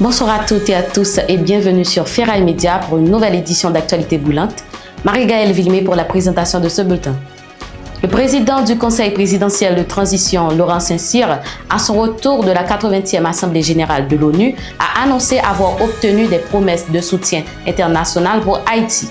Bonsoir à toutes et à tous et bienvenue sur Ferraille Média pour une nouvelle édition d'Actualité Brûlante. Marie-Gaëlle Villemé pour la présentation de ce bulletin. Le président du Conseil présidentiel de transition, Laurent Saint-Cyr, à son retour de la 80e Assemblée générale de l'ONU, a annoncé avoir obtenu des promesses de soutien international pour Haïti.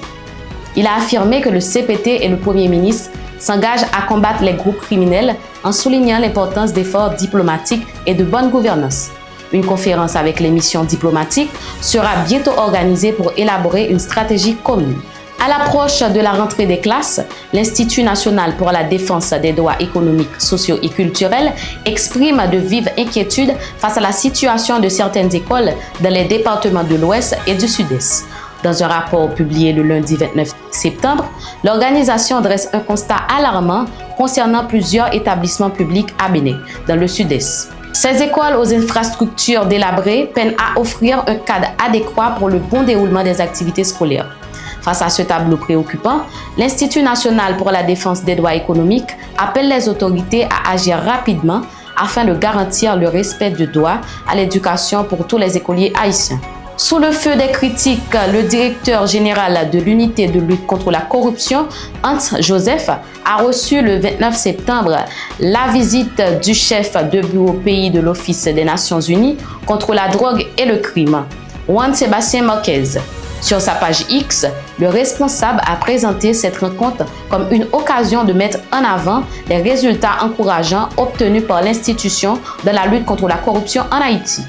Il a affirmé que le CPT et le Premier ministre s'engagent à combattre les groupes criminels en soulignant l'importance d'efforts diplomatiques et de bonne gouvernance. Une conférence avec les missions diplomatiques sera bientôt organisée pour élaborer une stratégie commune. À l'approche de la rentrée des classes, l'Institut national pour la défense des droits économiques, sociaux et culturels exprime de vives inquiétudes face à la situation de certaines écoles dans les départements de l'Ouest et du Sud-Est. Dans un rapport publié le lundi 29 septembre, l'organisation dresse un constat alarmant concernant plusieurs établissements publics à Bénin, dans le Sud-Est. Ces écoles aux infrastructures délabrées peinent à offrir un cadre adéquat pour le bon déroulement des activités scolaires. Face à ce tableau préoccupant, l'Institut national pour la défense des droits économiques appelle les autorités à agir rapidement afin de garantir le respect du droit à l'éducation pour tous les écoliers haïtiens. Sous le feu des critiques, le directeur général de l'unité de lutte contre la corruption, Hans Joseph, a reçu le 29 septembre la visite du chef de bureau pays de l'Office des Nations Unies contre la drogue et le crime, Juan Sébastien Marquez. Sur sa page X, le responsable a présenté cette rencontre comme une occasion de mettre en avant les résultats encourageants obtenus par l'institution dans la lutte contre la corruption en Haïti.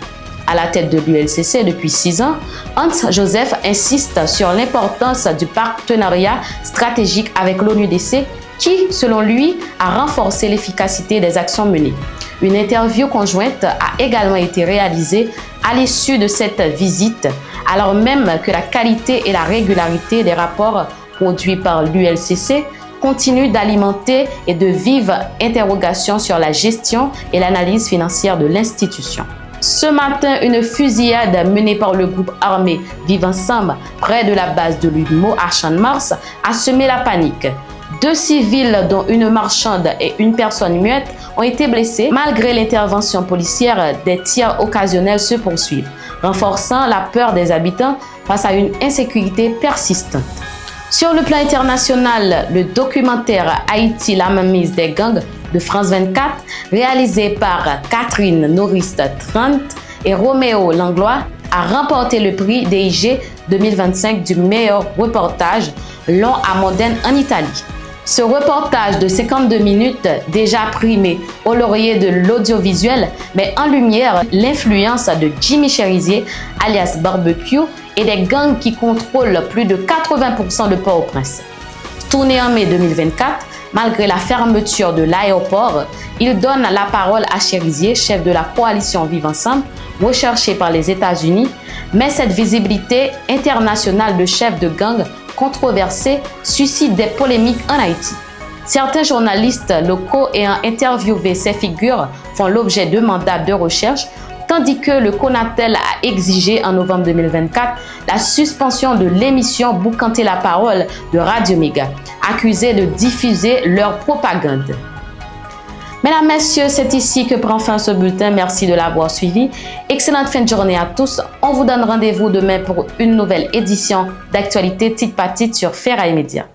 À la tête de l'ULCC depuis 6 ans, Hans Joseph insiste sur l'importance du partenariat stratégique avec l'ONUDC qui, selon lui, a renforcé l'efficacité des actions menées. Une interview conjointe a également été réalisée à l'issue de cette visite, alors même que la qualité et la régularité des rapports produits par l'ULCC continuent d'alimenter et de vives interrogations sur la gestion et l'analyse financière de l'institution. Ce matin, une fusillade menée par le groupe armé Vivre Ensemble près de la base de l'UDMO à Champ-de-Mars a semé la panique. 2 civils, dont une marchande et une personne muette, ont été blessés. Malgré l'intervention policière, des tirs occasionnels se poursuivent, renforçant la peur des habitants face à une insécurité persistante. Sur le plan international, le documentaire Haïti, la mainmise des gangs de France 24, réalisé par Catherine Norris-Trent et Roméo Langlois, a remporté le prix DIG 2025 du meilleur reportage long à Modène en Italie. Ce reportage de 52 minutes, déjà primé au laurier de l'audiovisuel, met en lumière l'influence de Jimmy Cherizier, alias Barbecue, et des gangs qui contrôlent plus de 80% de Port-au-Prince. Tourné en mai 2024, malgré la fermeture de l'aéroport, il donne la parole à Cherizier, chef de la coalition Vivre Ensemble, recherché par les États-Unis, mais cette visibilité internationale de chef de gang controversé suscite des polémiques en Haïti. Certains journalistes locaux ayant interviewé ces figures font l'objet de mandats de recherche, tandis que le Conatel a exigé en novembre 2024 la suspension de l'émission Boucanter la parole de Radio Méga, accusée de diffuser leur propagande. Mesdames, Messieurs, c'est ici que prend fin ce bulletin. Merci de l'avoir suivi. Excellente fin de journée à tous. On vous donne rendez-vous demain pour une nouvelle édition d'Actualité titre par titre sur Ferraille Média.